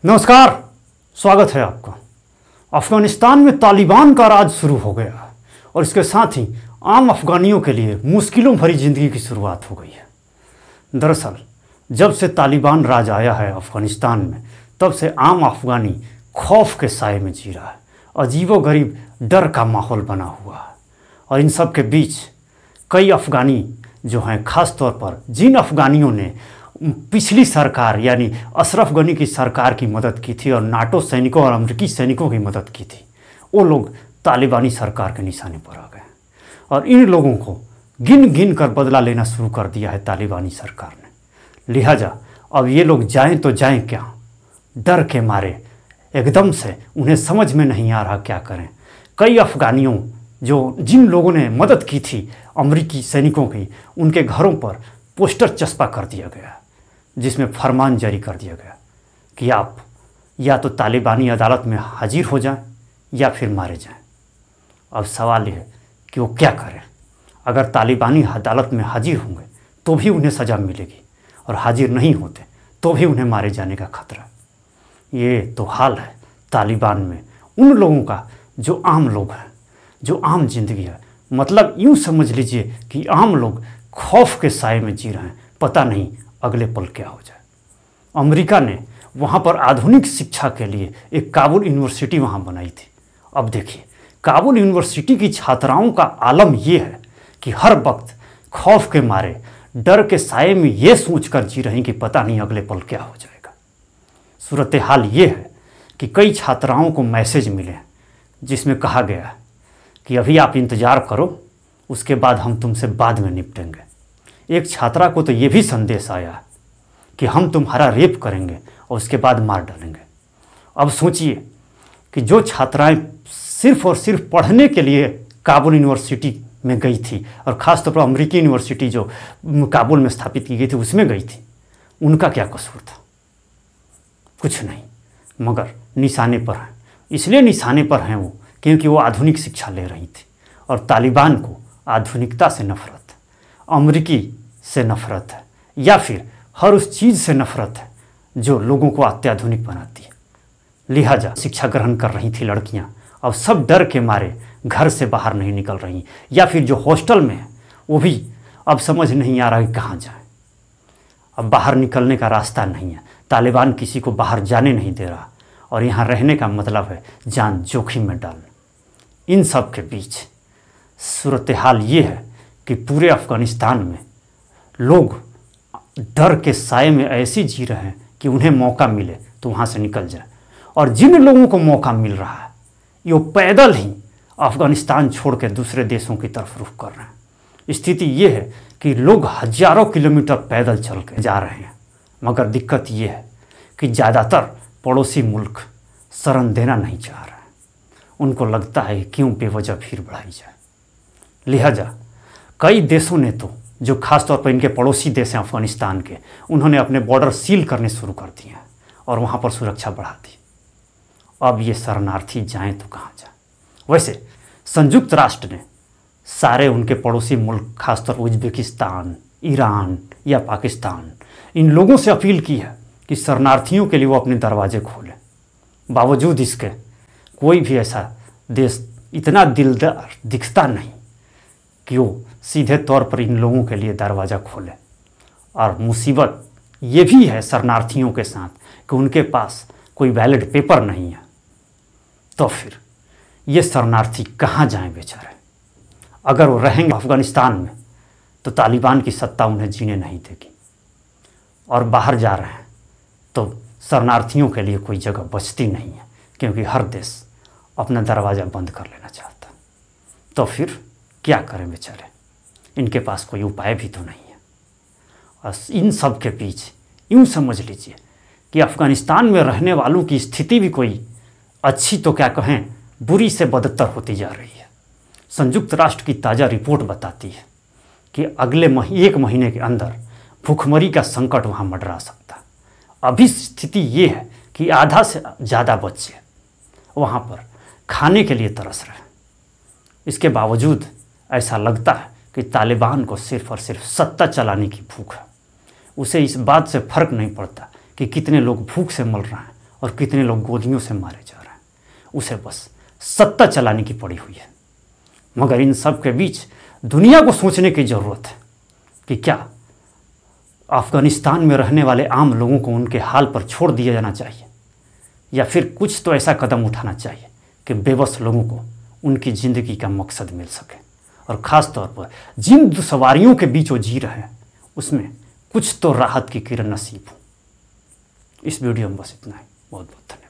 नमस्कार, स्वागत है आपका। अफगानिस्तान में तालिबान का राज शुरू हो गया और इसके साथ ही आम अफगानियों के लिए मुश्किलों भरी ज़िंदगी की शुरुआत हो गई है। दरअसल जब से तालिबान राज आया है अफगानिस्तान में, तब से आम अफगानी खौफ के साए में जी रहा है। अजीबोगरीब डर का माहौल बना हुआ है और इन सब के बीच कई अफगानी जो हैं, ख़ास तौर पर जिन अफगानियों ने पिछली सरकार यानी अशरफ गनी की सरकार की मदद की थी और नाटो सैनिकों और अमेरिकी सैनिकों की मदद की थी, वो लोग तालिबानी सरकार के निशाने पर आ गए और इन लोगों को गिन गिन कर बदला लेना शुरू कर दिया है तालिबानी सरकार ने। लिहाजा अब ये लोग जाएं तो जाएं क्या, डर के मारे एकदम से उन्हें समझ में नहीं आ रहा क्या करें। कई अफगानियों जिन लोगों ने मदद की थी अमेरिकी सैनिकों की, उनके घरों पर पोस्टर चस्पा कर दिया गया जिसमें फरमान जारी कर दिया गया कि आप या तो तालिबानी अदालत में हाजिर हो जाएं या फिर मारे जाएं। अब सवाल यह है कि वो क्या करें। अगर तालिबानी अदालत में हाजिर होंगे तो भी उन्हें सज़ा मिलेगी और हाजिर नहीं होते तो भी उन्हें मारे जाने का खतरा। ये तो हाल है तालिबान में उन लोगों का जो आम लोग हैं, जो आम जिंदगी है। मतलब यूँ समझ लीजिए कि आम लोग खौफ के साए में जी रहे हैं, पता नहीं अगले पल क्या हो जाए। अमेरिका ने वहाँ पर आधुनिक शिक्षा के लिए एक काबुल यूनिवर्सिटी वहाँ बनाई थी। अब देखिए, काबुल यूनिवर्सिटी की छात्राओं का आलम ये है कि हर वक्त खौफ के मारे डर के साए में ये सोचकर जी रहे हैं कि पता नहीं अगले पल क्या हो जाएगा। सूरत हाल ये है कि कई छात्राओं को मैसेज मिले जिसमें कहा गया है कि अभी आप इंतज़ार करो, उसके बाद हम तुमसे बाद में निपटेंगे। एक छात्रा को तो ये भी संदेश आया कि हम तुम्हारा रेप करेंगे और उसके बाद मार डालेंगे। अब सोचिए कि जो छात्राएं सिर्फ़ और सिर्फ पढ़ने के लिए काबुल यूनिवर्सिटी में गई थी और ख़ास तौर पर अमेरिकी यूनिवर्सिटी जो काबुल में स्थापित की गई थी उसमें गई थी, उनका क्या कसूर था? कुछ नहीं, मगर निशाने पर हैं। इसलिए निशाने पर हैं वो क्योंकि वो आधुनिक शिक्षा ले रही थी और तालिबान को आधुनिकता से नफरत है, अमेरिकी से नफरत है या फिर हर उस चीज़ से नफरत है जो लोगों को अत्याधुनिक बनाती है। लिहाजा शिक्षा ग्रहण कर रही थी लड़कियां, अब सब डर के मारे घर से बाहर नहीं निकल रही, या फिर जो हॉस्टल में है वो भी अब समझ नहीं आ रहा कि कहाँ जाए। अब बाहर निकलने का रास्ता नहीं है, तालिबान किसी को बाहर जाने नहीं दे रहा और यहाँ रहने का मतलब है जान जोखिम में डालना। इन सब के बीच सूरत हाल ये है कि पूरे अफ़गानिस्तान में लोग डर के साए में ऐसे जी रहे हैं कि उन्हें मौका मिले तो वहाँ से निकल जाए, और जिन लोगों को मौका मिल रहा है ये पैदल ही अफ़गानिस्तान छोड़ के दूसरे देशों की तरफ रुख कर रहे हैं। स्थिति ये है कि लोग हज़ारों किलोमीटर पैदल चल के जा रहे हैं, मगर दिक्कत ये है कि ज़्यादातर पड़ोसी मुल्क शरण देना नहीं चाह रहे हैं। उनको लगता है क्यों बेवजह भीड़ बढ़ाई जाए। लिहाजा कई देशों ने तो, जो खास तौर पर इनके पड़ोसी देश हैं अफ़गानिस्तान के, उन्होंने अपने बॉर्डर सील करने शुरू कर दिए हैं और वहाँ पर सुरक्षा बढ़ा दी। अब ये शरणार्थी जाएं तो कहाँ जाएं। वैसे संयुक्त राष्ट्र ने सारे उनके पड़ोसी मुल्क, खासतौर उज़्बेकिस्तान, ईरान या पाकिस्तान, इन लोगों से अपील की है कि शरणार्थियों के लिए वो अपने दरवाजे खोलें। बावजूद इसके कोई भी ऐसा देश इतना दिलदार दिखता नहीं कि वो सीधे तौर पर इन लोगों के लिए दरवाज़ा खोले। और मुसीबत ये भी है शरणार्थियों के साथ कि उनके पास कोई वैलिड पेपर नहीं है, तो फिर ये शरणार्थी कहाँ जाएं बेचारे। अगर वो रहेंगे अफ़गानिस्तान में तो तालिबान की सत्ता उन्हें जीने नहीं देगी, और बाहर जा रहे हैं तो शरणार्थियों के लिए कोई जगह बचती नहीं है, क्योंकि हर देश अपना दरवाज़ा बंद कर लेना चाहता। तो फिर क्या करें बेचारे, इनके पास कोई उपाय भी तो नहीं है। और इन सब के बीच यूँ समझ लीजिए कि अफ़गानिस्तान में रहने वालों की स्थिति भी कोई अच्छी तो क्या कहें, बुरी से बदतर होती जा रही है। संयुक्त राष्ट्र की ताज़ा रिपोर्ट बताती है कि अगले एक महीने के अंदर भूखमरी का संकट वहाँ मंडरा सकता है। अभी स्थिति ये है कि आधा से ज़्यादा बच्चे वहाँ पर खाने के लिए तरस रहे हैं। इसके बावजूद ऐसा लगता है कि तालिबान को सिर्फ़ और सिर्फ सत्ता चलाने की भूख है। उसे इस बात से फ़र्क नहीं पड़ता कि कितने लोग भूख से मर रहे हैं और कितने लोग गोलियों से मारे जा रहे हैं। उसे बस सत्ता चलाने की पड़ी हुई है। मगर इन सब के बीच दुनिया को सोचने की ज़रूरत है कि क्या अफ़गानिस्तान में रहने वाले आम लोगों को उनके हाल पर छोड़ दिया जाना चाहिए, या फिर कुछ तो ऐसा कदम उठाना चाहिए कि बेबस लोगों को उनकी ज़िंदगी का मकसद मिल सके, और ख़ास तौर पर जिन दुश्वारियों के बीच वो जी रहे हैं उसमें कुछ तो राहत की किरण नसीब हो। इस वीडियो में बस इतना ही। बहुत बहुत धन्यवाद।